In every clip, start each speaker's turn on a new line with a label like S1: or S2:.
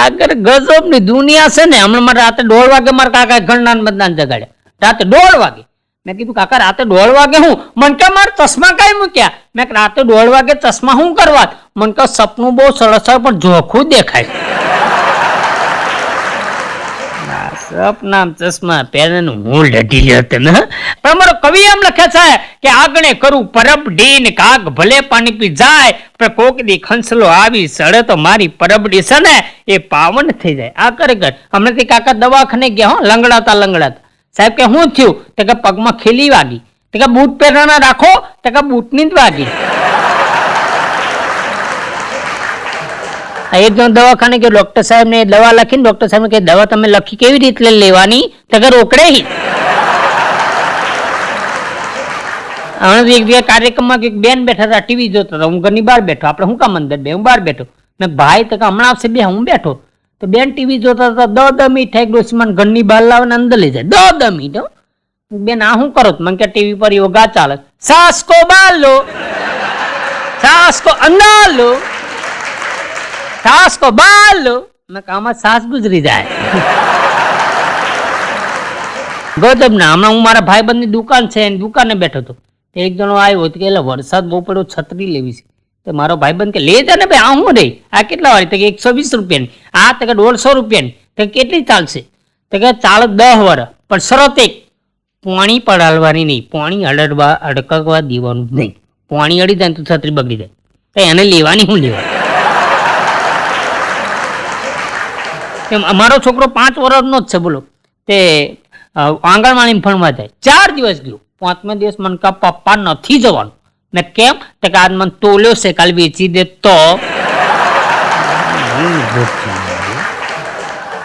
S1: આગળ ગજબ ની દુનિયા છે ને. હમણાં મારે રાતે 1:30 વાગે મારા કાકા ઘરના મતદાન જગાડ્યા. રાતે 1:30 વાગે. મેં કીધું કાકા રાતે 1:30 વાગે હું? મન કે મારે ચશ્મા કઈ મૂક્યા? મેં રાતે 1:30 વાગે ચશ્મા શું કરવા? મન કે સપનું બહુ સરસ પણ જોખું દેખાય. સપના ચશ્મા પહેરે હું લડી લ્યો તમે. પણ અમારો કવિ એમ લખે છે કે આગણે કરું પરબડી ને કાગ ભલે પાણી પી જાય પણ કોક દી ખંસલો આવી સડે તો મારી પરબડી છે ને એ પાવન થઈ જાય. આ ખરેખર હમણાંથી કાકા દવાખાને ગયા હો, લંગડાતા. સાહેબ કે શું થયું? તો કે પગમાં ખીલી વાગી. તો કે બૂટ પહેરવાના રાખો? તો કે બૂટની જ વાગી. એક જણ દવાખાને ગયો, ડોક્ટર સાહેબ ને દવા લખીને ડોક્ટર સાહેબ કે દવા તમે લખી કેવી રીતે લેવાની? તો કે રોકડે હી. હમણાં એક જગ્યાએ કાર્યક્રમમાં એક બેન બેઠા હતા, ટીવી જોતા હતા. હું ઘરની બહાર બેઠો. આપણે શું કામ અંદર બે? હું બહાર બેઠો. મેં ભાઈ તો હમણાં આવશે બે. હું બેઠો તો બેન ટીવી જોતા હતા. 10 મિનિટ થાય ડોસીમાન ઘરની બહાર લાવે ને અંદર લઈ જાય. 10 મિનિટ. બેન આ શું કરો? મને કે ટીવી પર યોગા ચાલે. સાસ કો બાલ લો, સાસ કો અંદા લો, સાસ કો બાલ લો. મેં આમાં સાસ ગુજરી જાય. ગજબ ના. હમણાં હું મારા ભાઈબંધની દુકાન છે એની દુકાને બેઠો હતો. એક જણો આવ્યો કે એટલે વરસાદ બહુ પડ્યો, છત્રી લેવી છે. તો મારો ભાઈબંધ કે લે જા ને ભાઈ. આ હું રહી આ કેટલા વાળી? તો કે 120 રૂપિયાની. આ તો કે 150 રૂપિયાની. તો કેટલી ચાલશે? તો કે ચાલે 10 વર્ષ. પણ શરત એક, પાણી પડાલવાની નહીં, પાણી અડકવા દેવાનું નહીં. પાણી અડી જાય તો છત્રી બગડી જાય. તો એને લેવાની શું લેવાની? અમારો છોકરો 5 વર્ષનો જ છે બોલો. તે આંગણવાડી ભણવા જાય. 4 દિવસ ગયો. 5મા દિવસ મને કહે પપ્પા નથી જવાનું. ને કેમ? તો કે આજ મને તોલ્યો છે, કાલ વેચી દે તો.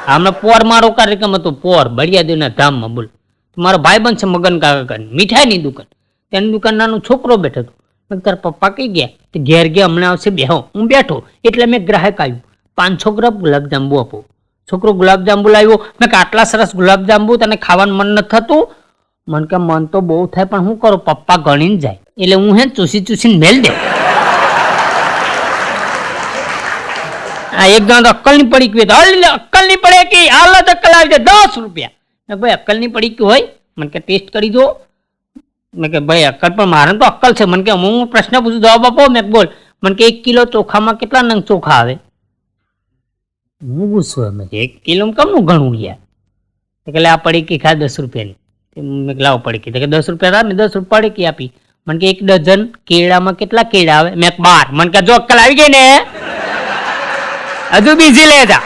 S1: હમણાં પોર મારો કાર્યક્રમ હતો. પોર બળિયાદેવના ધામમાં બોલો. મારો ભાઈબંધ છે મગન કાકા, મીઠાઈની દુકાન. તેની દુકાન નાનો છોકરો બેઠો હતો. મેં તારા પપ્પા કઈ ગયા? તો ઘેર ગયા, હમણાં આવશે બેહો. હું બેઠો એટલે મેં ગ્રાહક આવ્યું. 500 ગ્રામ ગુલાબજાંબુ આપો. છોકરો ગુલાબજાંબુ લાવ્યો. મેં કે આટલા સરસ ગુલાબજાંબુ તને ખાવાનું મન નથી થતું? મને કે મન તો બહુ થાય પણ શું કરો, પપ્પા ગણીને જાય એટલે હું હે ચૂસીને મેલ દે. આ એક જણ અક્કલ ની પડી ગઈ. અક્કલ ની પડે કે હાલત અક્કલ આવી જાય 10 રૂપિયા. ભાઈ અક્કલ ની પડી ગઈ હોય મને કે ટેસ્ટ કરી દો. મેં કે ભાઈ અક્કલ પણ મારે તો અક્કલ છે. મને કે હું પ્રશ્ન પૂછું જવાબ આપો. મેં બોલ. મને કે 1 કિલો ચોખામાં કેટલા નંગ ચોખા આવે? હું પૂછું એમ 1 કિલો કમનું ઘણું યાર? એટલે આ પડી કે ખા 10 રૂપિયાની. મેં લાવો પડી કે 10 રૂપિયા મેં 10 રૂપિયા પડી કે આપી. મને કે 1 ડઝન કેળામાં કેટલા કેળા આવે? મેં 12. મને કે જો અક્કલ આવી ગઈ ને હજુ બીજી લે જા.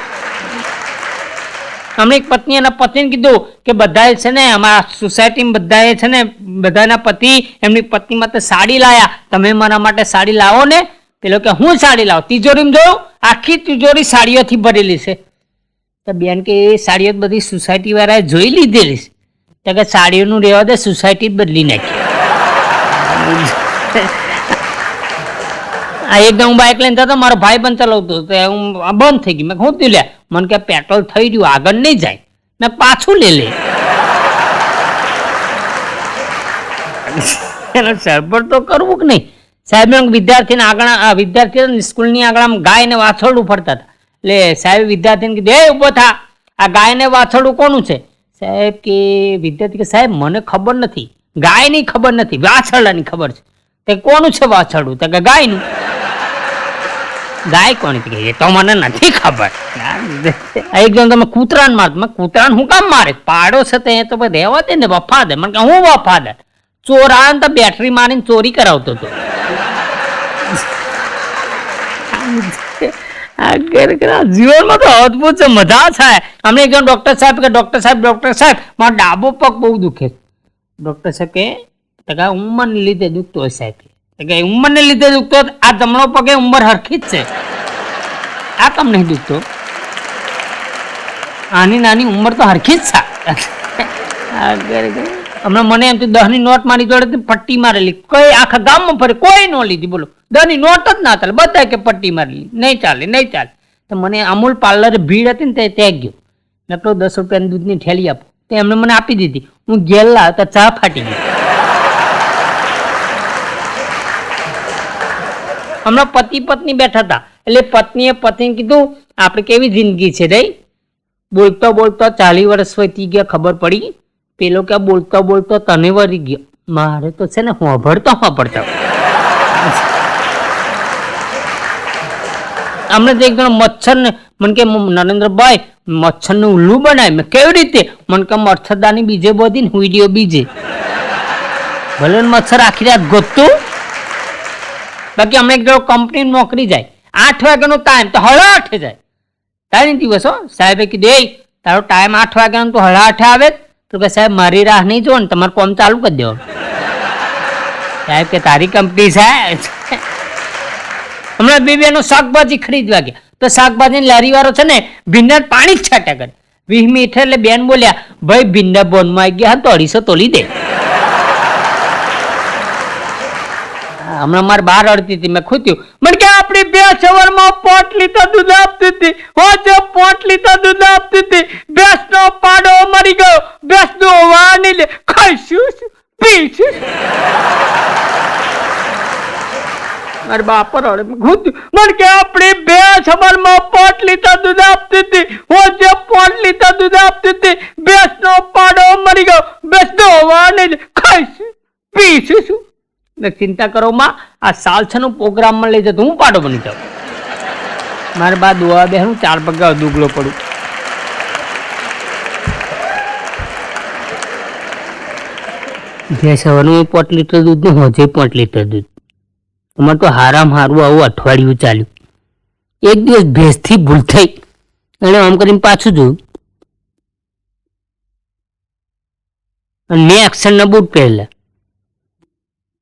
S1: અમને એક પત્ની એના પતિને કીધું કે બધાએ છે ને અમારા સોસાયટીમાં બધાએ છે ને બધાના પતિ એમની પત્ની માટે સાડી લાયા. તમે મારા માટે સાડી લાવો ને. પેલો કે હું સાડી લાવો? તિજોરીમાં જોયું આખી તિજોરી સાડીઓથી ભરેલી છે. તો બેન કે એ સાડીઓ બધી સોસાયટી વાળાએ જોઈ લીધેલી છે. તો કે સાડીઓનું રહેવા દે, સોસાયટી બદલી નાખી. આ એકદમ હું બાઇક લઈને થતો મારો ભાઈ બંધ ચલાવતો તો હું બંધ થઈ ગઈ. મેં શું થયું લે? મને કે પેટ્રોલ થઈ ગયું, આગળ નહીં જાય. મેં પાછું લે એનો સરભર તો કરવું કે નહીં? સાહેબ વિદ્યાર્થીને આગળ વિદ્યાર્થીઓ સ્કૂલની આગળ ગાય ને વાછરડું ફરતા હતા. એટલે સાહેબ વિદ્યાર્થીને કીધું એ ઉભો થા, આ ગાય ને વાછરડું કોનું છે? સાહેબ કે વિદ્યાર્થી કે સાહેબ મને ખબર નથી, ગાયની ખબર નથી, વાછરડાની ખબર છે. તે કોનું છે વાછરડું? તો કે ગાયનું. ગાય કોની? એ તો મને નથી ખબર. એક જણ તમે કૂતરાને મારતો. કૂતરાને હું કામ મારે? પાડો છે તે તો ભાઈ રહેવા દે ને, વફાદાર. મને કે હું વફાદાર? ચોર આવે ને તો બેટરી મારીને ચોરી કરાવતો હતો. જીવનમાં તો અદભુત છે, મજા થાય. અમને એક જણ ડોક્ટર સાહેબ કે ડોક્ટર સાહેબ મારો ડાબો પગ બહુ દુખે. ડોક્ટર સાહેબ કે ઉંમરને લીધે દુખતો હોય સાહેબ. કે ઉંમરને લીધે દુખતો આ જમણો પગે ઉંમર હરખી જ છે, આ કમ નહીં દુખતો? આની નાની ઉંમર તો હરખી જ છે. હમણાં મને એમ 10 ની નોટ મારી જોડે પટ્ટી મારેલી, કોઈ આખા ગામમાં ફરે કોઈ ન લીધી. બોલો 10 ની નોટ જ ના ચાલે, બધા કે પટ્ટી મારેલી, નહીં ચાલે. તો મને અમૂલ પાર્લરે ભીડ હતી ને ત્યાં ગયો. મેં તો 10 રૂપિયાની દૂધની થેલી આપો. તો એમને મને આપી દીધી. હું ઘેર લાવ્યો તો ચા ફાટી ગઈ. હમણાં પતિ પત્ની બેઠા હતા, એટલે પત્નીએ પતિને કીધું આપણે કેવી જિંદગી છે રહી, બોલતો બોલતો 40 વર્ષ વીતી ગયા ખબર પડી, પેલો કે બોલતો બોલતો તને વળી ગયો, મારે તો છે ને હોભળતો હમણાં તો એક જણ મચ્છર ને મને કે નરેન્દ્રભાઈ મચ્છર નું ઉલ્લુ બનાય, મેં કેવી રીતે, મને કે મચ્છરદાની બીજે બધી ને વિડીયો બીજે, ભલે મચ્છર આખી રાત ગોતતું. બાકી અમે એક જણ કંપની નોકરી જાય 8 વાગ્યાનો ટાઈમ તો 8:30 જાય, તારી દિવસ હો સાહેબે કીધું એ તારો ટાઈમ 8 વાગ્યાનો તો 8:30 આવે, તો કે સાહેબ મારી રાહ નહીં જો ને તમારે કામ ચાલુ કરી દેવાનું. સાહેબ કે તારી કંપની છે. હમણાં બે બેનો શાકભાજી ખરીદવા ગયા, તો શાકભાજી લારી વાળો છે ને ભીંડા પાણી જ છાટ્યા કરે. 20 મિનિટ એટલે બેન બોલ્યા ભાઈ ભીંડા બોનમાં આવી ગયા તો 250 તોલી દે. હમણાં મારે 12 અડતી હતી, મેં ખૂત્યું, મને કે આપણી 2 સવારમાં 5 લીટર દૂધ આપતી હતી, હોજે 5 લીટર દૂધ આપતી હતી, ભેંસનો પાડો મરી ગયો, ભેંસનો વાની લે ખાઈશું પીશું. મારે બાપર અડે ખૂત્યું, મને કે આપણી 2 સવારમાં 5 લીટર દૂધ આપતી હતી, હોજે 5 લીટર દૂધ આપતી હતી, ભેંસનો પાડો મરી ગયો, ભેંસનો વાની લે ખાઈશું પીશું. ચિંતા કરો માં, આ સાલછાનું પ્રોગ્રામમાં લઈ જતો હું પાડો બની જાઉં. મારે બા દોવા બે હું 4 પગા દુગલો પડું. જે સવારનું 5 લીટર દૂધ ને હોજે 5 લીટર દૂધ. અમારે તો હારામ હારું આવું અઠવાડિયું ચાલ્યું. એક દિવસ ભેંસથી ભૂલ થઈ, એને આમ કરીને પાછું જોયું અને મેં એક્શનના બૂટ પહેરેલા.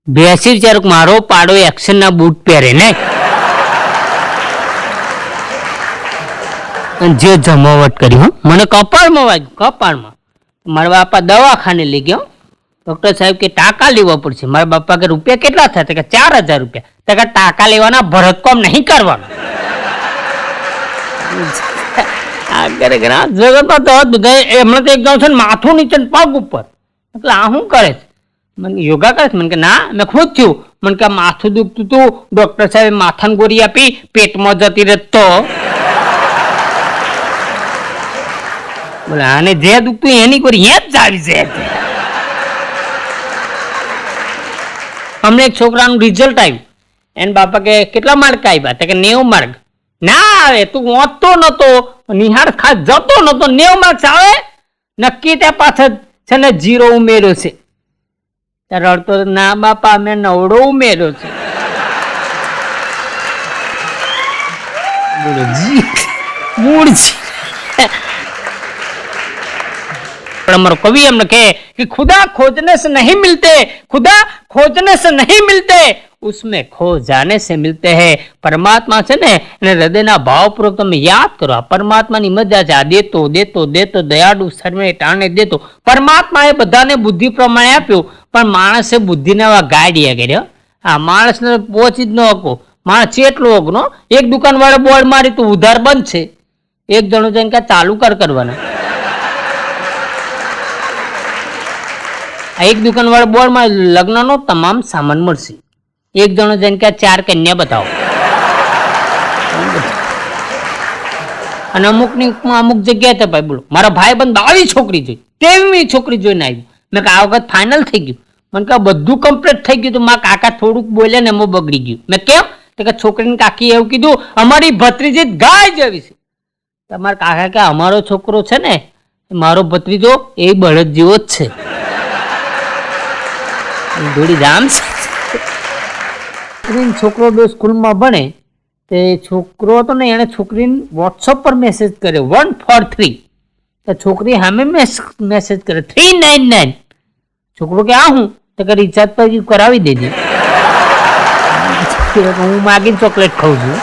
S1: બેસી ચારક મારો પાડો એક્શન ના બૂટ પહેરે ને જે જમાવટ કરી, મને કપાળમાં વાગ્યું, કપાળમાં. મારા બાપા દવાખાને લઈ ગયો, ડોક્ટર સાહેબ કે ટાંકા લેવા પડશે. મારા બાપા કે રૂપિયા કેટલા થાય, કે 4000 રૂપિયા. તો કે ટાંકા લેવાના, ભરતકામ નહીં કરવાનું. જગતમાં તો બધા એમણે તો એકદમ છે ને માથું નીચે પગ ઉપર, એટલે આ શું કરે છે, મને યોગા કરે છે. મને કે ના, મેં ખુદ થયું. મને કે માથું દુખતું હતું, ડોક્ટર સાહેબ માથાની ગોળી આપી, પેટમાં જતી રહે તો બોલે આને જે દુખતું એની ગોળી એ જ આવી છે. હમણાં એક છોકરાનું રિઝલ્ટ આવ્યું, એને બાપા કે કેટલા માર્ક આવ્યા, તો કે 90 માર્ક. ના આવે, તું વાંચતો નતો, નિહાળ ખાસ જતો નતો, 90 માર્ક્સ આવે નક્કી, ત્યાં પાછળ છે ને 0 ઉમેર્યો છે. રડતો, ના બાપા મેં 9 ઉમેર્યો છે. બોલો જી મૂળ છે. પણ અમારો કવિ એમને કહે कि खुदा खोजने से नहीं मिलते, खुदा खोजने से नहीं मिलते, उसमें खो जाने से मिलते हैं. પરમાત્મા છે ને એને હૃદયના ભાવપૂર્વક તમે યાદ કરો. આ પરમાત્માની મજા છે. આ દેતો દેતો દેતો દયાળુ સર્વે ટાણે દેતો. પરમાત્માએ બધાને બુદ્ધિ પ્રમાણે આપ્યું, પણ માણસે બુદ્ધિને ગાઈડિયા કર્યો. આ માણસને પહોંચી જ ન હકો. માણસ કેટલો અઘરો. એક દુકાન વાળા બોર્ડ મારી તો ઉધાર બંધ છે, એક જણો જઈને કે ચાલુ કરવાના. એક દુકાન વાળા બોર્ડ માં લગ્નનો તમામ સામાન મળશે, એક જણો જઈને કે 4 કન્યા બતાવો. અને અમુક જગ્યાએ તો ભાઈ બોલો મારા ભાઈ બંધ 22 છોકરી જોઈ, 23મી છોકરી જોઈને આવ્યું. મેં કે આ વખત ફાઇનલ થઈ ગયું. મને કહે બધું કમ્પ્લીટ થઈ ગયું. તો મારા કાકા થોડુંક બોલે ને એમાં બગડી ગયું. મેં કેમ? તો કે છોકરીની કાકી એવું કીધું અમારી ભત્રીજી ગાય જેવી છે. તમારા કાકા કે અમારો છોકરો છે ને મારો ભત્રીજો એ બળદ જેવો જ છે. થોડી જામ છે. છોકરો બે સ્કૂલમાં ભણે, તે છોકરો હતો ને એને છોકરીને વોટ્સઅપ પર મેસેજ કર્યો 143. તો છોકરી સામે મેસેજ કરે 399. છોકરો કે આ હું તો કે રિચાર્જ પર કરાવી દેજે. હું માગીને ચોકલેટ ખાઉં છું.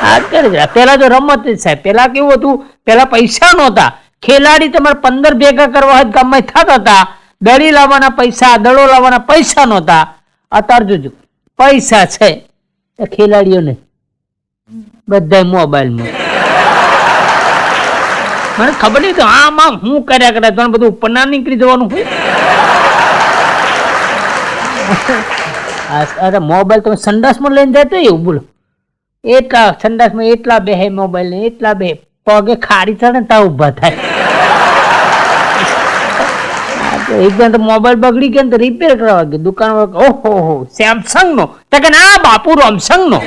S1: આ કરે પેલા તો રમત જ સાહેબ. પેલા કેવું હતું, પેલા પૈસા નહોતા. ખેલાડી તમારે 15 ભેગા કરવા હોય ગામમાં થતા હતા. દડી લાવવાના પૈસા, દડો લાવવાના પૈસા નહોતા. અત્યારે જોજો પૈસા છે ખેલાડીઓને બધા મોબાઈલમાં. મને ખબર નહીં તો આમાં હું કર્યા કરે તો બધું ઉપર ના નીકળી જવાનું હોય. અરે મોબાઈલ તમે સંડાસમાં લઈને જાય તો એવું બોલો, એટલા સંડાસમાં એટલા બેહે મોબાઈલ ને એટલા બે પગે ખારી ચડે ને તા ઉભા થાય. એકદમ તો મોબાઈલ બગડી ગયો ને તો રિપેર કરવા ગયો દુકાન, ઓહો સેમસંગ નો, તો કે ના બાપુ રોમસંગ નો.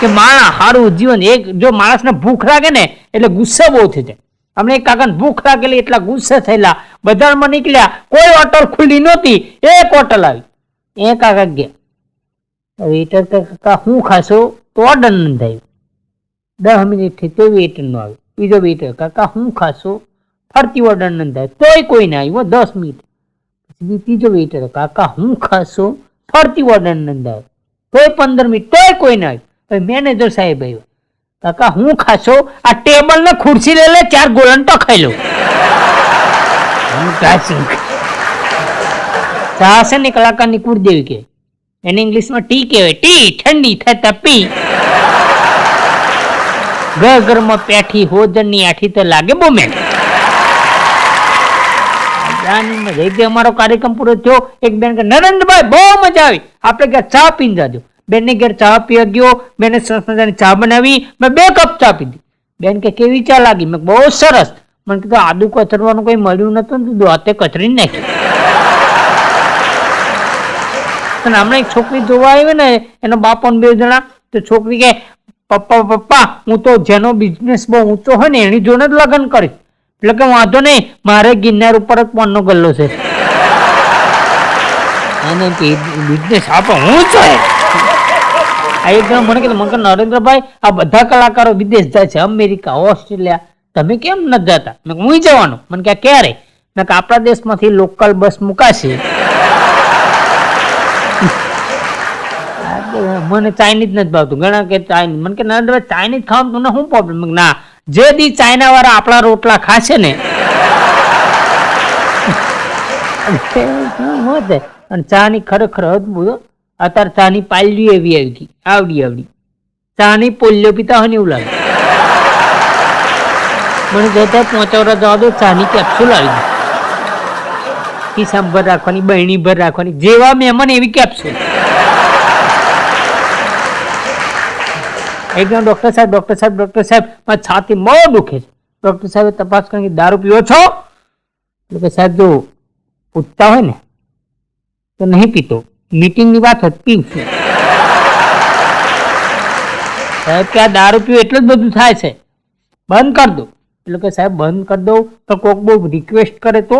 S1: કે માણસ સારું જીવન, એક જો માણસને ભૂખ લાગે ને એટલે ગુસ્સો બહુ થઈ જાય. અમને એક કાકાને ભૂખ લાગેલી એટલા ગુસ્સે થયેલા, બજારમાં નીકળ્યા, કોઈ હોટલ ખુલ્લી નહોતી, એક હોટલ આવી, એ કાકા ગયા વેટર, કાકા હું ખાશો તો ઓર્ડર નોંધાયું, 10 મિનિટ થી તો વેટર નો આવ્યો. બીજો વેટર, કાકા હું ખાશો, ફરતી ઓર્ડર નોંધાયો તોય કોઈ ના આવ્યું, 10 મિનિટ પછી ત્રીજો વેટર, કાકા હું ખાશો, ફરતી ઓર્ડર નોંધાયો તોય 15 મિનિટ તોય કોઈ ના આવ્યું. મેનેજર સાહેબ આવ્યો, કાકા હું ખાશો, આ ટેબલ ને ખુરશી લઈ લે, 4 ગોળન તો ખાઈ લો. ચા છે ને કલાકાર ની કુળદેવી કે, એને ઇંગ્લિશમાં ટી કહેવાય, ટી ઠંડી થતા પી. ઘરમાં પેઠી હોજન ની આઠી તો લાગે બહુ મેં. અમારો કાર્યક્રમ પૂરો થયો. એક બેન કે નરેન્દ્રભાઈ બહુ મજા આવી, આપણે ઘેર ચા પીને જાજો. બેન ને ઘેર ચા પીવા ગયો, બેને સરસ મજાની ચા બનાવી, મેં 2 કપ ચા પીધી. બેન કે કેવી ચા લાગી? મેં બહુ સરસ. મને કીધું આદુ કચરવાનું કઈ મળ્યું નતું ને હાથે કચરી નાખી. અને હમણાં એક છોકરી જોવા આવી ને, એનો બાપો 2 જણા, તો છોકરી કે પપ્પા હું તો જેનો બિઝનેસ બહુ ઊંચો હોય ને એની જોડે જ લગ્ન કરીશ. એટલે કે વાંધો નહીં, મારે ગિરનાર ઉપર જ પોનનો ગલ્લો છે, એને બિઝનેસ આપણો ઊંચો છે. આ એક જણ મને કીધું, નરેન્દ્રભાઈ આ બધા કલાકારો વિદેશ જાય છે, અમેરિકા, ઓસ્ટ્રેલિયા, તમે કેમ નથી જતા? મેં હું જવાનું. મને કે ક્યારે? મેં કે આપણા દેશમાંથી લોકલ બસ મુકાશે. મને ચાઇનીઝ નથી ભાવતું, ઘણા કે ચાઇનીઝ. મને કે નરેન્દ્રભાઈ ચાઇનીઝ ખાવાનું તમને શું પ્રોબ્લેમ? ના, જે દી ચાઇના વાળા આપણા રોટલા ખાશે ને અને ચા ની ખરેખર અદભુત. અત્યારે ચા ની પાયલી એવી આવી ગઈ, આવડી ચા ની પોલિયો પીતા હોય ને એવું લાગે. મને જતા 5 વર્ષ જવા દો, ચા ની કેપ્સ્યુલ આવી ગઈ, ખિસ્સામાં ભર રાખવાની, બહેણી ભર રાખવાની, જેવા મહેમાન એવી કેપ્સ્યુલ. એકદમ ડોક્ટર સાહેબ મારી છાતી બહુ દુખે છે. ડોક્ટર સાહેબ તપાસ કરીને દારૂ પીવો છો? એટલે સાહેબ જો પૂછતા હોય ને તો નહીં પીતો, મીટિંગ ની વાત હતી પીવું. સાહેબ કે આ દારૂ પીવું એટલે જ બધું થાય છે, બંધ કર દો. એટલે કે સાહેબ બંધ કરી દઉં તો કોક બહુ રિક્વેસ્ટ કરે તો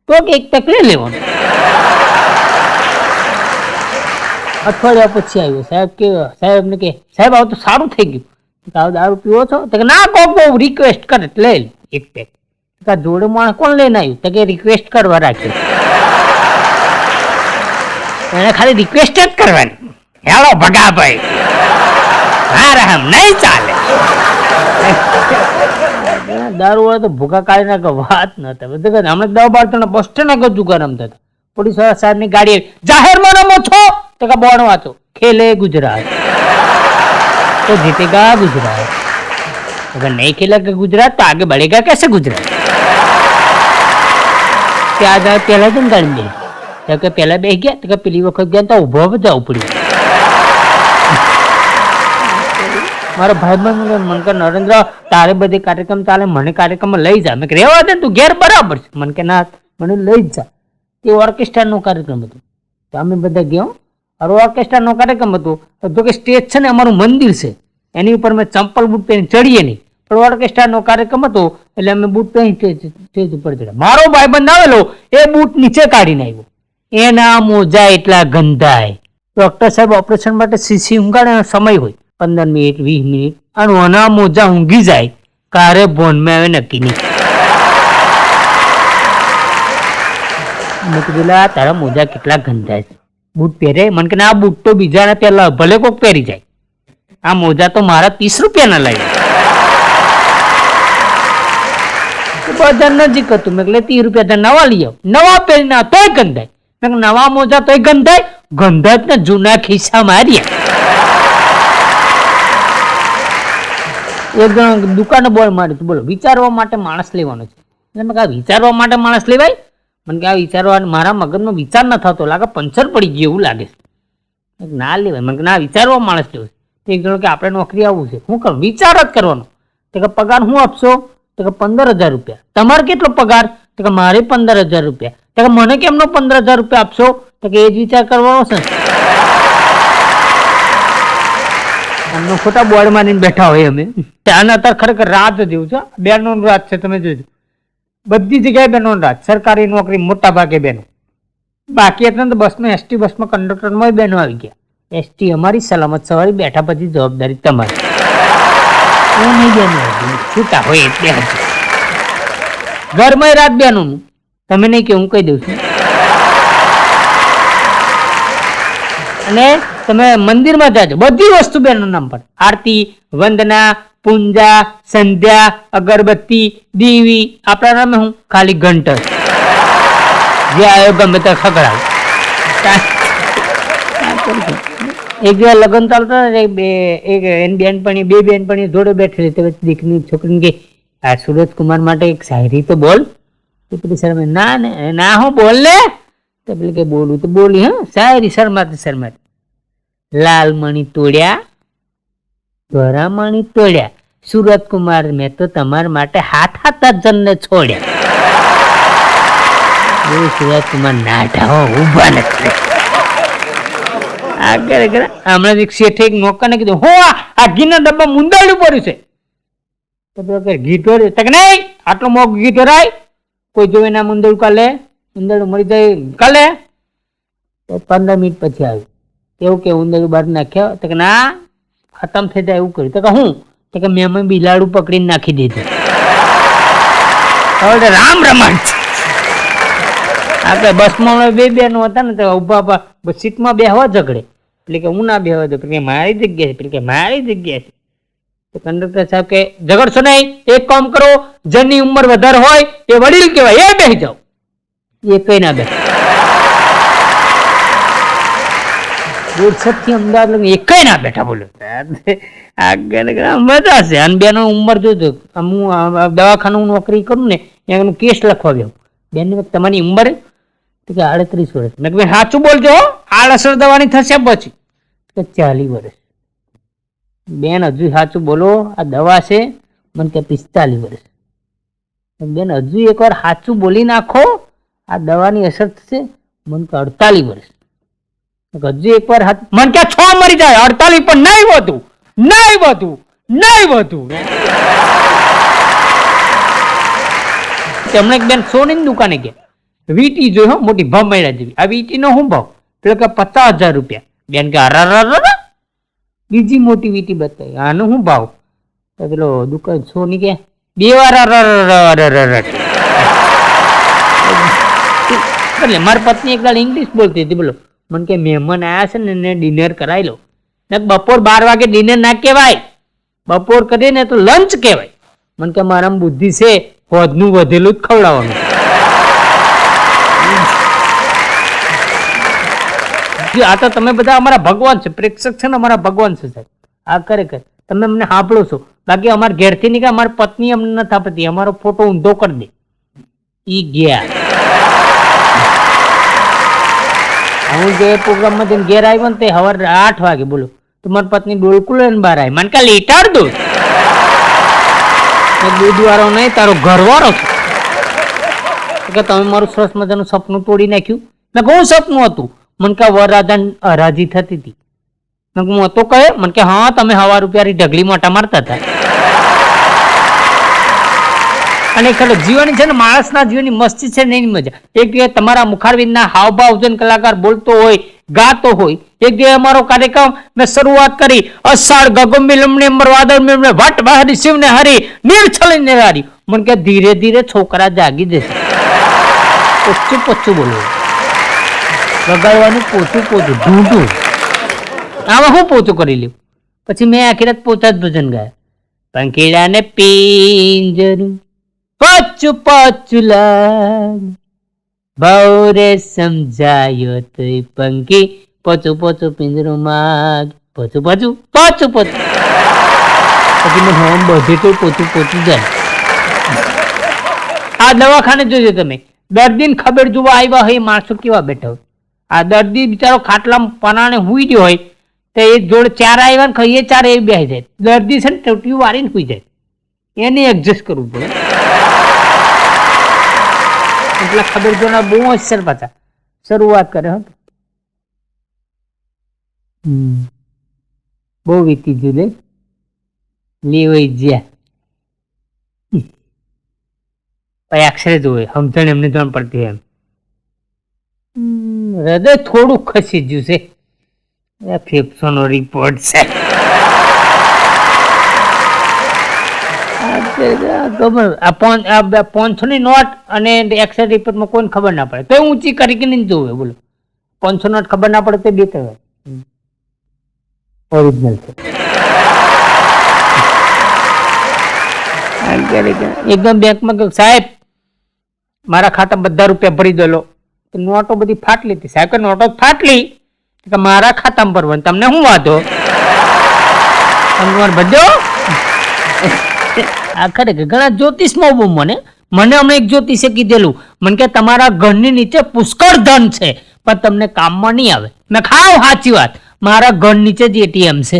S1: એક તક લઈ લેવાનું. અઠવાડિયા પછી આવ્યો સાહેબ ને કે સાહેબ આવું તો સારું થઈ ગયું. દારૂ પીવો છો? તો કે ના, કોક બહુ રિક્વેસ્ટ કરે લઈ લે એક પેક. જોડે માણસ કોણ લઈને આવ્યું? તો કે રિક્વેસ્ટ કરવા રાખ્યું, એને ખાલી રિક્વેસ્ટ જ કરવાની. હેલો ભગા ભાઈ, હા રામ નહીં ચાલે. દારૂ વાળા તો ભૂખા કાઢી નાખે, વાત નતા. બધું હમણાં 10-12 બસ સ્ટેન્ડ આગળ જુગાર રમતા હતા. પોલીસ વાળા સાહેબ ની ગાડી જાહેરમાં રમો છો? તો કે બોર્ડ વાંચો, ખેલે ગુજરાત તો જીતેગા ગુજરાત, अगर नहीं खेलेगा गुजरात तो आगे बढ़ेगा कैसे गुजरात? ત્યાં જાય પહેલા જ ગાડી દે, તો કે પહેલા બેસી ગયા, તો કે પેલી વખત ગયા તો ઉભો જવું પડ્યું. મારો ભાઈ મન કે નરેન્દ્ર તારે બધે કાર્યક્રમ ચાલે, મને કાર્યક્રમ લઈ જા. મેં કે રહેવા દે તું ઘેર બરાબર છે. મને કે ના, મને લઈ જ જા. એ ઓર્કેસ્ટ્રા નો કાર્યક્રમ હતો, તો અમે બધા ગયા. ઓર્કેસ્ટ્રા નો કાર્યક્રમ હતો, તો કે સ્ટેજ છે ને અમારું મંદિર છે, એની ઉપર મેં ચંપલ બૂટ પહેરી ચડીએ નહીં, પણ ઓર્કેસ્ટ્રા નો કાર્યક્રમ હતો એટલે અમે બૂટ પહેરી સ્ટેજ ઉપર ચડ્યા. મારો ભાઈબંધ આવેલો એ બૂટ નીચે કાઢીને આવ્યો, એના મોજા એટલા ગંધાય. ડોક્ટર સાહેબ ઓપરેશન માટે સીસી ઊંઘાડે, સમય હોય 15 મિનિટ 20 મિનિટ, અને ઓના મોજા ઊંઘી જાય કારે બોનમાં આવે નક્કી નહીં. મેં કીધું તારા મોજા કેટલા ગંધાય છે, બૂટ પહેરે? મને કે આ બૂટ તો બીજાને પહેલા ભલે કોક પહેરી જાય, આ મોજા તો મારા 30 રૂપિયાના લાગ્યા. બધા નજીક હતું, મેં એટલે 30 રૂપિયા નવા લઈ આવ. નવા પહેરીને તોય ગંધાય. મેં નવા મોજા તોય ગંધાય, ગંધાય ને જૂના ખિસ્સા માર્યા. એક દુકાને બોલ મારી, બોલો વિચારવા માટે માણસ લેવાનો છે. એટલે મેં કહ્યું વિચારવા માટે માણસ લેવાય? મને કે આ વિચારવા મારા મગજનો વિચાર ન થતો, લાગે પંચર પડી ગયું એવું લાગે. ના લેવાય. મને ના વિચારવા માણસ લેવાય. એક જણો કે આપણે નોકરી આવવું છે, શું કરું? વિચાર જ કરવાનો. તો કે પગાર શું આપશો? તો કે 15,000 રૂપિયા. તમારે કેટલો પગાર? તો કે મારે 15,000 રૂપિયા. તો કે મને કેમનો 15,000 રૂપિયા આપશો? તો કે એ જ વિચાર કરવાનો છે. એમનો ખોટા બોર્ડ મારીને બેઠા હોય અમે. ત્યાં અત્યારે ખરેખર રાત જેવું છે, બેનો રાત છે. તમે જોજો બધી જગ્યાએ બેનો રાત. સરકારી નોકરી મોટા ભાગે બેનો. બાકી એટલે તો બસમાં એસટી બસમાં કંડક્ટરમાં બેનો આવી ગયા. એસટી અમારી, સલામત સવારી, બેઠા પછી જવાબદારી તમારી. નહીં બેનો છૂટા હોય એટલે ઘરમાં રાત બેનોનું. તમે નહીં કે હું કહી દઉં છું. અને તમે મંદિરમાં જાજો, બધી વસ્તુ બેનો નામ પર. આરતી, વંદના, પૂંજા, સંધ્યા, અગરબત્તી, દીવી, આપણા નામે હું ખાલી ઘંટર. જે આવ્યો ગમે તે ખગડાવ. એક જગ્યાએ લગ્ન ચાલતા એની બેનપણી, બે બેનપણી જોડે બેઠેલી. તો દીકરી છોકરીને કે આ સુરજકુમાર માટે એક શાયરી તો બોલ. તો પેલી શરમે ના ને ના હું બોલ ને. તો પેલી કે બોલું તો બોલી. હા શાયરી શરમાતી શરમાતી. લાલ મણી તોડ્યા, ધોરા મણી તોડ્યા, સુરજકુમાર મેં તો તમારા માટે હાથ હાથ જણને છોડ્યા. સુરજકુમાર નાઢા ઉભા નથી. હમણાં એક શેઠે એક નોકરને કીધું, હો આ ઘીના ડબ્બા મુંદાડું પડ્યું છે. તો ઘી ઢોરે તક નહીં, આટલો મોગ ઘી ઢોરાય? કોઈ જોવે ના મુંદડું કાલે, ઉંદરડું મળી જાય કાલે. 15 મિનિટ પછી આવ્યું. એવું કે ઉંદરડું બહાર નાખ્યા? તો કે ના ખતમ થઈ જાય એવું કર્યું. તો કે હું? તો કે મેં બિલાડું પકડીને નાખી દીધું. હવે રામ રમાડ. આપણે બસમાં બે બેનો હતા ને, તો ઉભા સીટમાં બેહવા ઝઘડે. એટલે કે હું ના બેહવા દઉં, કે મારી જગ્યા છે, પેલી કે મારી જગ્યા છે. તો કંડક્ટર સાહેબ કે ઝઘડશો નહીં, એક કામ કરો, જેની ઉંમર વધારે હોય એ વડીલ કહેવાય, એ બેસી જાઓ. એ કઈ ના બેસે. થી અમદાવાદ એક કઈ ના બેઠા. બોલો મજા છે. અને બેનો ઉંમર જોજો. હું દવાખાનું નોકરી કરું ને, એનું કેસ લખવા ગયો. બેન તમારી ઉંમર? તો કે 38 વર્ષ. મેં કહ્યું સાચું બોલજો, આડઅસર દવાની થશે પછી. તો 40 વર્ષ. બેન હજુ સાચું બોલો, આ દવા છે. મને કે 45 વર્ષ. બેન હજુ એકવાર સાચું બોલી નાખો, આ દવાની અસર થશે. મને કે 48 વર્ષ. હજુ એકવાર મને કે 6 મરી જાય, 48 પણ નહીં વધુ, નહીં વધુ, નહીં વધુ. હમણાં એક બેન સોનીની દુકાને ગયા, વીટી જોઈ હો, મોટી ભમેડા જેવી. આ વીટી નો શું ભાવ? પેલો કે 50,000 રૂપિયા. બેન કે બીજી મોટી વીટી બતાવી, આનો શું ભાવ? તો પેલો દુકાન સોની કે 2 વાર એટલે મારી પત્ની એક દાડ ઇંગ્લિશ બોલતી હતી. બોલો મને કે મહેમાન આવ્યા છે ને એને ડિનર કરાવી લો. બપોર 12 વાગે ડિનર ના કહેવાય, બપોર કરીએ ને તો લંચ કહેવાય. મને કે મારામાં બુદ્ધિ છે, હોદનું વધેલું જ ખવડાવવાનું. આ તો તમે બધા અમારા ભગવાન છે, પ્રેક્ષક છે ને અમારા ભગવાન છે સાહેબ. આ ખરેખર તમે અમને સાંભળો છો. બાકી અમારા ઘેરથી નહીં કે અમારી પત્ની અમને નથી આપતી, અમારો ફોટો ઊંધો કરી દે. ઈ ગયા હું જે પ્રોગ્રામમાં જઈને ઘેર આવ્યો ને તે સવારે 8 વાગે. બોલો તો મારી પત્ની ડોલકું લઈને બહાર આવી. મને કે લીટર દૂધ. દૂધ વાળો નહીં, તારો ઘરવાળો છે. કે તમે મારું સરસ મજાનું સપનું તોડી નાખ્યું. મેં કહું સપનું હતું? મને કે વરરાજાને હરાજી થતી હતી. હું હતો કહે? મને કે હા તમે હવા રૂપિયાની ઢગલી મોટા મારતા હતા. અને ખરો જીવન છે ને, માણસના જીવનની મસ્તી છે ને એની મજા. એક જગ્યાએ તમારા મુખારવિંદના હાવભાવ જન કલાકાર બોલતો હોય, ગાતો હોય. એક જગ્યાએ અમારો કાર્યક્રમ મેં શરૂઆત કરી, અષાઢ ગગંભીર લમણે અંબર વાદળ મેં વટ બહારી શિવને હરી નીર છલી નિરારી. મને કે ધીરે ધીરે છોકરા જાગી જશે. પોચું પોચું બોલવું, વગાડવાનું પોચું પોચું ઢૂંઢું. આમાં હું પોચું કરી લ્યું. પછી મેં આખી રાત પોચા જ ભજન ગાયા. પંખીડાને પિંજરું પોચું પોચું લાગ, ભવરે સમજાયો તો પંખી પોચું પોચું પિંજરું માગ. પોચું પોચું પોચું પોચું. પછી મને હોમ બધે તો પોચું પોચું જાય. આ દવાખાને જોજો તમે, દર્દીને ખબર જોવા આવ્યા હોય એ માણસો કેવા બેઠા હોય. આ દર્દી બિચારો ખાટલામાં પનાણે હુઈ ગયો હોય તો એ જોડે ચાર આવ્યા ને એ ચાર એ બેસી જાય. દર્દી છે ને ટોટિયું વારીને હુઈ જાય. એને એડજસ્ટ કરવું પડે. એટલા ખબર જોના બહુ હોશિયાર પાછા શરૂઆત કરે. બહુ વીતી ગયું લેવાઈ જ્યાં પછી અક્ષરે જોવે સમજણ એમને જાણ પડતી એમ. હૃદય થોડું ખસી ગયું છે. ફેફસાનો રિપોર્ટ છે. પાંચસો ની નોટ અને એક્સરે રિપોર્ટમાં કોઈને ખબર ના પડે તો ઊંચી કરી કે નહીં જોવે. બોલો 500 નોટ ખબર ના પડે તો બે ત્રણ ઓરિજિનલ છે. એકદમ બેંકમાં કહ્યું સાહેબ મારા ખાતા બધા રૂપિયા ભરી દેલો. નોટો બધી ફાટલી હતી. સાહેબ કે નોટો ફાટલી મારા ખાતામાં ભરવાનું તમને શું વાંધો બધો. આ ખરેખર ઘણા જ્યોતિષમાં બહુ મને હમણાં એક જ્યોતિષે કીધેલું મને કે તમારા ઘરની નીચે પુષ્કળ ધન છે પણ તમને કામમાં નહીં આવે. મેં ખાવ સાચી વાત મારા ઘર નીચે જ એટીએમ છે.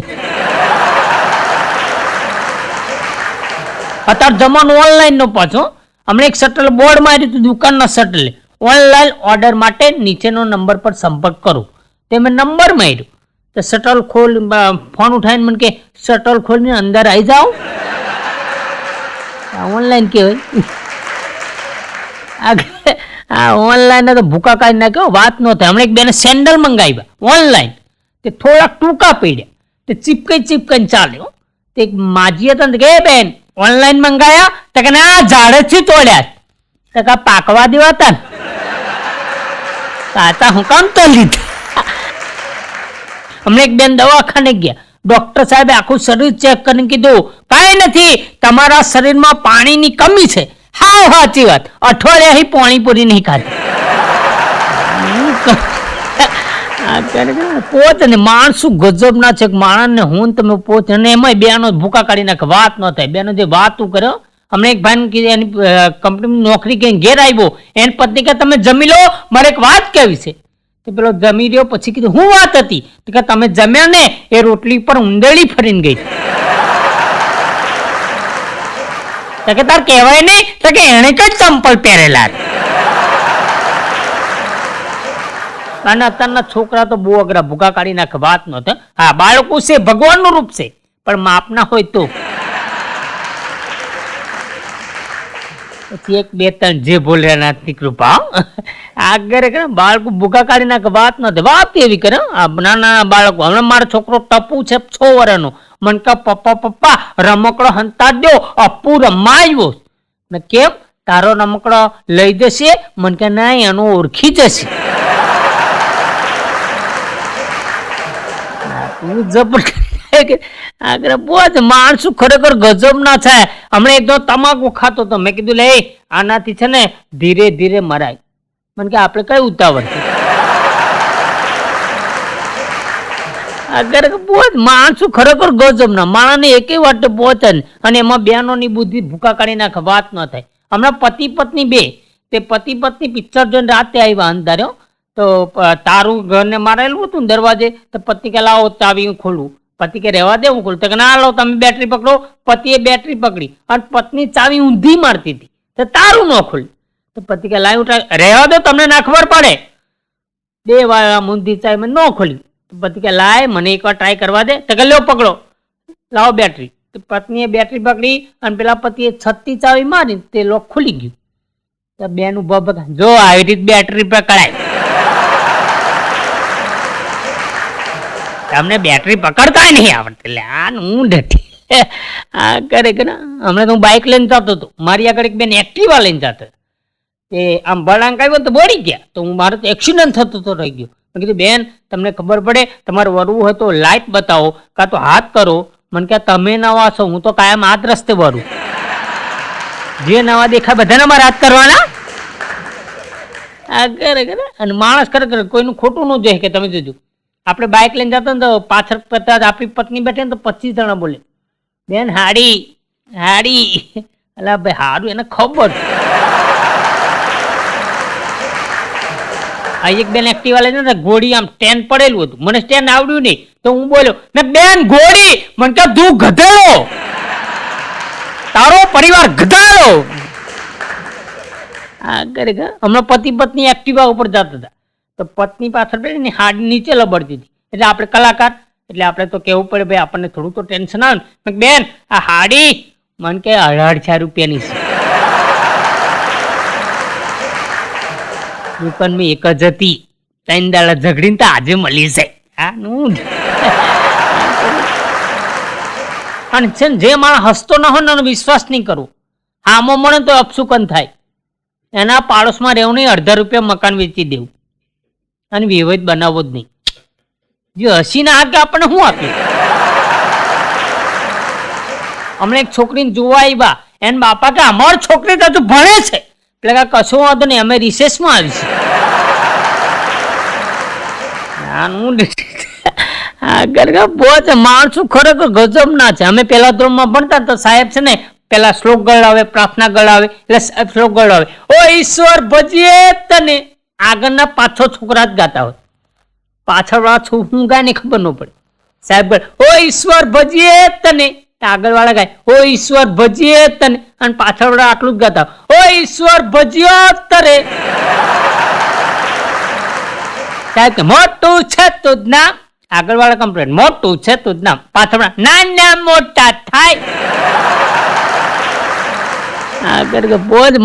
S1: અત્યારે જમાનો ઓનલાઈન નો પાછો. હમણાં એક શટલ બોર્ડ માર્યું હતું દુકાનના શટલે ઓનલાઈન ઓર્ડર માટે નીચેનો નંબર પર સંપર્ક કરો. તે મેં નંબર માર્યો તો શટલ ખોલ ફોન ઉઠાવીને મને કે શટલ ખોલીને અંદર આવી જાઓ. ઓનલાઈન કહેવાય. આ ઓનલાઈન તો ભૂકા કાઢી નાખ્યો વાત ન થાય. હમણાં એક બેને સેન્ડલ મંગાવ્યા ઓનલાઈન તે થોડાક ટૂંકા પડ્યા તે ચીપકાઈને ચાલ્યો. તે માજી હતા ને કે બેન ઓનલાઈન મંગાયા તો કે આ ઝાડથી તોડ્યા તો કે પાકવા દેવાતા ને કાતા હું કામ તો લીધા. હમણાં એક બેન દવાખાને ગયા ડોક્ટર સાહેબે આખું શરીર ચેક કરીને કીધું કાંઈ નથી તમારા શરીરમાં પાણીની કમી છે. હા સાચી વાત અઠવાડિયાથી પાણીપુરી નહીં ખાધી. પોત ને માણસો ગજબ ના છે માણસને હું તમે પોત અને એમાં બેનો ભૂકા કાઢી નાખે વાત ન થાય. બેનો જે વાતું કર્યો હમણાં એક ભાઈ એની કંપનીની નોકરી કઈ ઘેર આવ્યો એની પત્ની કે તમે જમી લો મારે એક વાત કહેવી છે. તો પેલો જમી રહ્યો પછી કીધું હું વાત હતી કે તમે જમ્યા ને એ રોટલી પર ઉંદેડી ફરીને ગઈ. કે તાર કહેવાય નહીં તો કે એને કઈ ચંપલ પહેરેલા. અને અત્યારના છોકરા તો બહુ અઘરા ભૂકા કાઢી નાખે વાત ન થાય. હા બાળકો છે ભગવાનનું રૂપ છે પણ માપના હોય તો. પછી એક બે ત્રણ જે બોલ્યા નાથની કૃપા આગળ બાળકો ભૂકા કાઢી નાખે વાત ન થાય. વાત એવી કરે નાના બાળકો. હમણાં મારો છોકરો ટપુ છે 6 વર્ષનો મને કહે પપ્પા રમકડો હંતા દો અપ્પુ રમવા આવ્યો. ને કેમ તારો રમકડો લઈ જશે મને કે ના એનો ઓળખી જશે. આગળ બહુ જ માણસો ખરેખર ગજબ ના થાય. હમણાં એકદમ તમાકુ ખાતો હતો મેં કીધું લે આનાથી છે ને ધીરે ધીરે મરાય. મને કે આપણે કઈ ઉતાવળ છે. આગળ બહુ જ માણસો ખરેખર ગજબ ના માણસને એકે વાટે પહોંચે ને અને એમાં બેનોની બુદ્ધિ ભૂકા કાઢી નાખે વાત ન થાય. હમણાં પતિ પત્ની બે તે પતિ પત્ની પિક્ચર જોઈને રાતે આવ્યા અંધાર્યો તો તારું ઘરને મારેલું હતું ને દરવાજે તો પતિ કે લાવો ચાવી હું ખોલું. પતિ કે રહેવા દે હું ખોલું તો કે ના લો તમે બેટરી પકડો. પતિએ બેટરી પકડી અને પત્ની ચાવી ઊંધી મારતી હતી તો તારું ન ખોલ્યું. તો પતિ કે લાવી રહેવા દો તમને ના ખબર પડે. 2 વાર ઊંધી ચાવી ન ખોલી. તો પતિ કે લાય મને એકવાર ટ્રાય કરવા દે તો કે લો પકડો લાવો બેટરી. તો પત્નીએ બેટરી પકડી અને પેલા પતિએ 36 ચાવી મારી તે લોક ખુલી ગયું. તો બેનું બાબત જો આવી રીતે બેટરી પકડાય. તમને બેટરી પકડતા નહીં આવડતી એટલે આ હું ડટી આ કરે કે હમણાં તો હું બાઇક લઈને જતો હતો મારી આગળ એક બેન એક્ટિવા લઈને જતો એ આમ વળાંક આવ્યો તો બોડી ગયા તો હું મારો તો એક્સિડન્ટ થતો તો રહી ગયો. મેં કીધું બેન તમને ખબર પડે તમારે વરવું હોય તો લાઇટ બતાવો કાં તો હાથ કરો. મને કે તમે નવા છો હું તો કાયમ હાથ રસ્તે વરું. જે નવા દેખાય બધાને મારે હાથ કરવાના આ કરે અને માણસ ખરેખર કોઈનું ખોટું ન જોઈએ કે તમે જોજો આપણે બાઇક લઈને જતા ને તો પાછળ કદાચ આપણી પત્ની બેઠે ને તો 25 જણા બોલે બેન હાડી હાડી એટલે ભાઈ હારું એને ખબર આ એક બેન એક્ટિવા લઈને ને ઘોડી આમ સ્ટેન્ડ પડેલું હતું, મને સ્ટેન્ડ આવડ્યું નહીં તો હું બોલ્યો ને બેન ઘોડી, મને કે તું ગધેડો, તારો પરિવાર ગધાડો. હમણાં પતિ પત્ની એક્ટિવા ઉપર જતા હતા તો પત્ની પાછળ પેલી હાડી નીચે લબડતી હતી, એટલે આપણે કલાકાર એટલે આપણે તો કેવું પડે ભાઈ, આપણને થોડું તો ટેન્શન આવે ને. બેન આ હાડી મને કે 18,000 રૂપિયાની છે. પણ મેં એક જ હતી, 3 દાડા ઝઘડીને તો આજે મળી જાય. અને છે ને જે માણસ હસતો ન હોય ને વિશ્વાસ નહીં કરવો, આમાં મળે તો અપસુકન થાય. એના પાડોશમાં રહેવું નહીં, 18 રૂપિયા મકાન વેચી દેવું અને વિવેદ બનાવવો જ નહીં. જે હસીને આ કે આપણને શું આપીએ. હમણાં એક છોકરીને જોવા આવ્યા, એને બાપા કે અમારી છોકરી તો હજુ ભણે છે, એટલે કે કશો વાંધો નહીં અમે રિસેસમાં આવીશું. માણસો ખરેખર ગજબ ના છે. અમે પહેલા ધોરણમાં ભણતા તો સાહેબ છે ને પેલા શ્લોક ગળાવે, પ્રાર્થના ગળાવે, એટલે શ્લોક ગળાવે, ઓ ઈશ્વર ભજીએ તને. આગળના 5-6 છોકરા જ ગાતા હોય, પાછળ વાળા હું ગાય ને ખબર ન પડે. સાહેબ ઓ ઈશ્વર ભજીએ તને, આગળ વાળા ગાય ઓ ઈશ્વર ભજીએ તને, અને પાછળ વાળા આટલું જ ગાતા ઓ ઈશ્વર ભજીયો તરે. સાહેબ કે મોટું છે તું જ નામ, આગળ વાળા કમ્પ્લેટ મોટું છે તું જ નામ, પાછળ વાળા નાના મોટા થાય. આગળ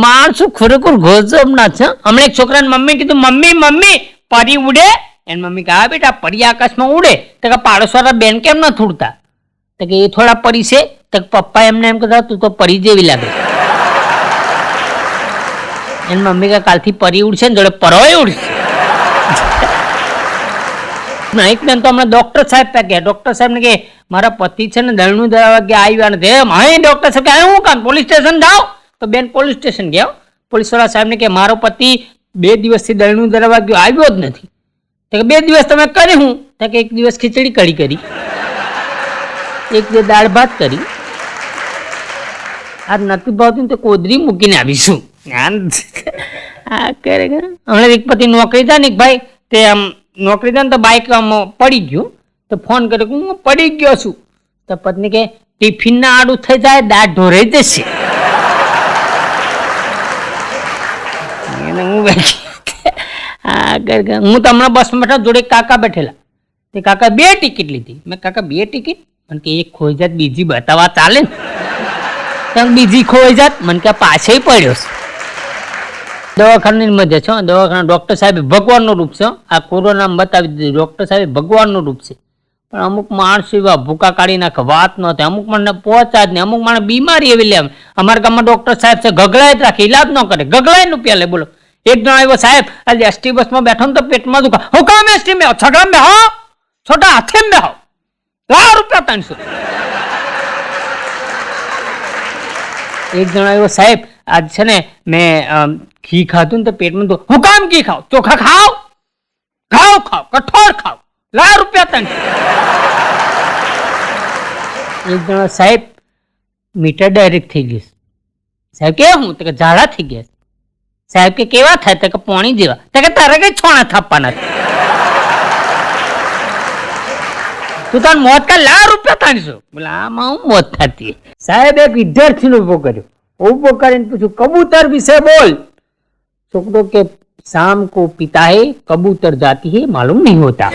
S1: માણસો ખરેખર ગજબ ના છે. હમણાં એક છોકરાને મમ્મી કીધું મમ્મી મમ્મી પરી ઉડે, એની મમ્મી કહે હા બેટા પરી આકાશમાં ઉડે. તો કે પાડોશવાળા બેન કેમ ન થોડતા, તો કે એ થોડા પરી છે. તો પપ્પા એમને એમ કહેતા તું તો પરી જેવી લાગે. એની મમ્મી કે કાલથી પરી ઉડશે ને જોડે પરોય ઉડશે. એક બેન તો હમણાં ડોક્ટર સાહેબ પાસે ગયા, ડોક્ટર સાહેબ ને કે મારા પતિ છે ને દળનું દળાવા ગયા આવ્યા નથી. હા ડોક્ટર સાહેબ કે હું કામ પોલીસ સ્ટેશન જાઓ, તો બેન પોલીસ સ્ટેશન ગયા. પોલીસ વાળા સાહેબ ને કે મારો પતિ 2 દિવસથી દળનું દળાવા ગયો આવ્યો જ નથી. તો કે 2 દિવસ તમે કરી હું, તો કે 1 દિવસ ખીચડી કઢી કરી, 1 દિવસ દાળ ભાત કરી, આ નથી ભાવતું તો કોદરી મૂકીને આવીશું. હા ખરેખર હમણાં એક પતિ નોકરી જાય ને ભાઈ, તે આમ નોકરી જાય ને તો બાઇક આમ પડી ગયું, તો ફોન કર્યો હું પડી ગયો છું. તો પત્ની કે ટિફિન ના આડું થઈ જાય દાળ ઢોરાઈ જશે. હું તો હમણાં બસમાં બેઠા, જોડે કાકા બેઠેલા, તે કાકા 2 ટિકિટ લીધી. મેં કાકા 2 ટિકિટ, મને કે એક ખોઈ જાત બીજી બતાવવા ચાલે ને, તમે બીજી ખોઈ જાત, મને કે પાછળ પડ્યો છે. દવાખાનાની મજા છે, દવાખાના ડોક્ટર સાહેબ ભગવાનનું રૂપ છે. આ કોરોના બતાવી દીધું, ડોક્ટર સાહેબ ભગવાનનું રૂપ છે. પણ અમુક માણસો એવા ભૂકા કાઢી નાખે, વાત ન થાય. અમુક માણને પહોંચા જ નહીં, અમુક માણસ બીમારી એવી લે. અમારા ગામમાં ડોક્ટર સાહેબ છે, ગગડાય જ રાખે, ઇલાજ ન કરે, ગગડાય રૂપિયા લે. બોલો એક જણ આવ્યો સાહેબ આજે એસટી બસમાં બેઠો ને તો પેટમાં દુખા, હું કામ એસટી में छगड़ा में हो छोटा हाथे में हो ₹300. એક જણ આવ્યો સાહેબ આજ છે ને મેં ઘી ખાધું ને તો પેટમાં દુખા, હું કામ ઘી ખાવ, ચોખા ખાવ, ઘાવ ખાવ, કઠોળ ખાવ, ₹300. એક જણ સાહેબ મીટર ડાયરેક્ટ થઈ ગયું. સાહેબ કે હું તો કે ઝાડા થઈ ગયા. સાહેબ કે કેવા થાય, તો કે પાણી જેવા. તો કે તારે કઈ છોણા થાપવાના છે, તું તાર મોત કા ₹300. બોલે આમાં હું મોત થતી. સાહેબ એક વિદ્યાર્થીનો ઉભો કર્યો, ઉભો કરીને પૂછ્યું કબૂતર વિશે બોલ. છોકરો કે शाम को पीता है कबूतर जाती है मालूम नहीं होता.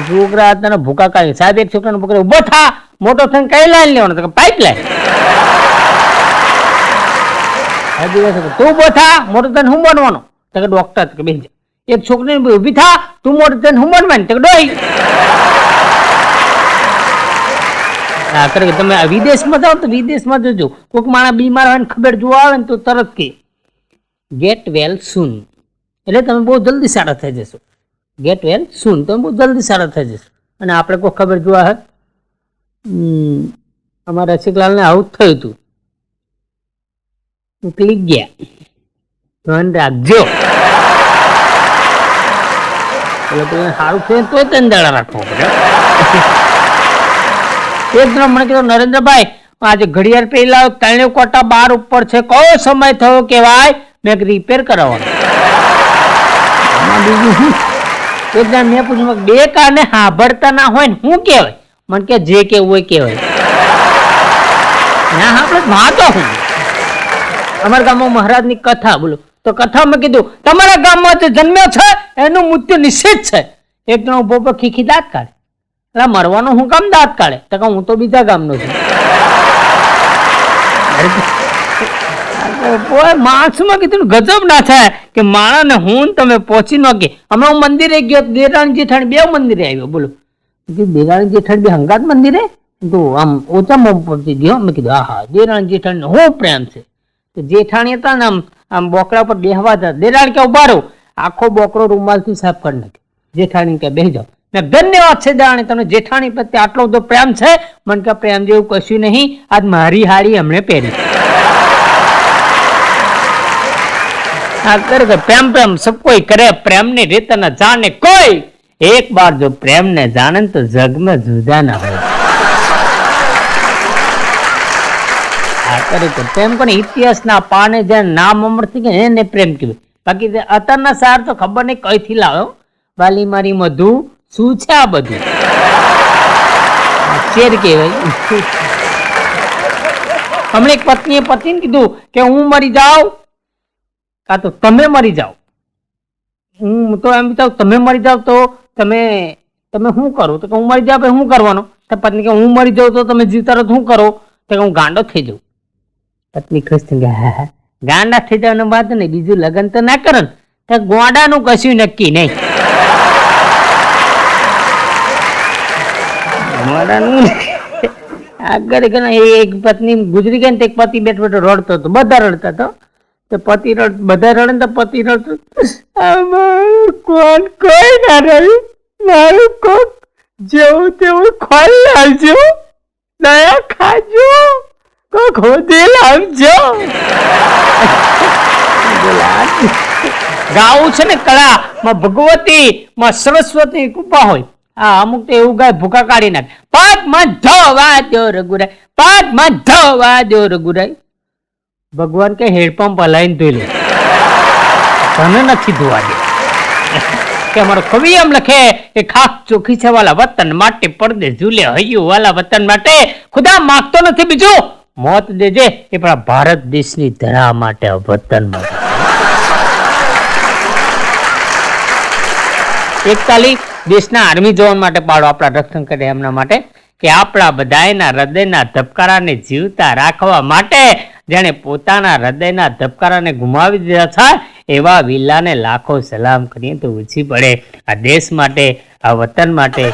S1: છોકરા તને ભૂકા કાઢી. સાહેબ એક છોકરાને પકડે ઉભો થા, મોટો થઈને કઈ લાઈન લેવાનો, તો પાઇપ લાઈન. તું ઉભો થા, મોટો થઈને હું બનવાનો, તો કે ડોક્ટર. કે બેન એક છોકરી ઉભી થા, તું મોટો થઈને હું બનવાની, તો કે ડોહી. હા કરે તમે વિદેશમાં જાઓ તો વિદેશમાં જોજો, કોઈક માણસ બીમાર હોય ને ખબર જોવા આવે ને તો તરત કે ગેટ વેલ સૂન, એટલે તમે બહુ જલ્દી સારા થઈ જશો. ગેટ વેલ સૂન, તમે બહુ જલ્દી સારા થઈ જશો. અને આપણે કોઈ ખબર જોવા હોય, અમારા રસિકલાલને આવું થયું હતું, ઉકલી ગયા, ધ્યાન રાખજો. એટલે સારું થયું તો ત્રણ દાડા રાખવો પડે. એક જણ મને કીધું નરેન્દ્રભાઈ આજે ઘડિયાળ પેલા 3 કોટા 12 ઉપર છે, કયો સમય થયો કેવાય? મેં રિપેર કરાવવાનું. આમાં બીજું શું? એક જણ મેં પૂછ્યું બે કાને સાંભળતા ના હોય ને શું કહેવાય? મને કે જે કેવું હોય કહેવાય. ના આપણે વાંચો હું અમારા ગામમાં મહારાજની કથા બોલો તો કથામાં કીધું તમારા ગામમાં જે જન્મ્યો છે એનું મૃત્યુ નિશ્ચિત છે. એક જણ ઉભો પર ખીખી દાંત કાઢે. એટલે મરવાનો હું કામ દાંત કાઢે? તો હું તો બીજા ગામનો છું. માણસમાં કીધું ગજબ ના થાય કે માણસને હું તમે પહોંચી ન કે. હમણાં હું મંદિરે ગયો દેરાણી જેઠાણી બે મંદિરે આવ્યો બોલો. દેરાણી જેઠાણી બે હંગાત મંદિરે તો આમ ઓછામાં પહોંચી ગયો. મેં કીધું હા દેરાણી જેઠાણી હું પ્રેમ છે. તો જેઠાણી હતા ને આમ બોકડા પર બેહવા હતા. દેરાણી કે ઉભા રહો આખો બોકડો રૂમાલથી સાફ કરી નાખ્યો. જેઠાણી કે બેસી જાઓ. મેં ધન્યવાદ છે દેરાણી તમને જેઠાણી પ્રત્યે આટલો બધો પ્રેમ છે. મને કે પ્રેમ જેવું કશું નહીં આજ મારી હાડી એમણે પહેરી. प्रेम प्रेम सब कोई करे प्रेम ने रीत न जाने कोई एक बार जो प्रेम ने जाने तो जग में जुदा न हो. प्रेम को इतिहास ना पाने जे नाम अमर थी गए ने प्रेम की बाकी अतरना सार तो खबर नहीं कई थी लाओ बाली मारी मधु शू छे आ बधु शेर कहेवाय. हमणे एक पत्नीए पतिने कीधुं के हूँ मरी जाऊं का तो तमे मरी जाओ. हूँ तो एम विचार तमे मरी जाओ तो तमे तमे हूँ करो तो हूँ मरी जाओ हूँ करवानो. तो पत्नी के हूँ मरी जाऊँ तो तमे जीवता रहो हूँ करो तो हूँ गांडो थई जाऊँ. पत्नी खुश थी गया गांडा थई जाने बात नहीं बीजू लगन तो ना करन तो गोडानु कशुं नक्की नहीं. आगे एक पत्नी गुजरी गई एक पति बैठ बैठो रड़तो तो बधा रड़ता तो पति બધા રડે તો પતિ રડતો કોણ કોઈ ના રહ્યું મારું કોક જેવું તેવું ખોઈ લાવજો દયા ખાજો કોક હોદી લાવજો. ગાવું છે ને કળા માં ભગવતી માં સરસ્વતી કૃપા હોય. હા અમુક તો એવું ગાય ભૂકા કાઢી નાખે પગમાં ધોવા દો રઘુરાય પગમાં ધોવા દો રઘુરાય. ભગવાન કે હેડપંપ હલાઈને ધોઈ લે તને નથી ધોવા દે. કે અમારો કવિ એમ લખે કે ખાક ચોખ્ખી છે વાલા વતન માટે પડદે ઝૂલે હૈયું વાલા વતન માટે ખુદા માગતો નથી બીજું મોત દેજે એ પણ ભારત દેશની ધરા માટે વતન માટે. એકતાલી દેશના આર્મી જવાન માટે પાડો આપણા રક્ષણ કરે એમના માટે કે આપણા બધાના હૃદયના ધબકારાને જીવતા રાખવા માટે જેને પોતાના હૃદયના ધબકારાને ગુમાવી દીધા છે એવા વીલાને લાખો સલામ કરીએ તો ઓછી પડે. આ દેશ માટે આ વતન માટે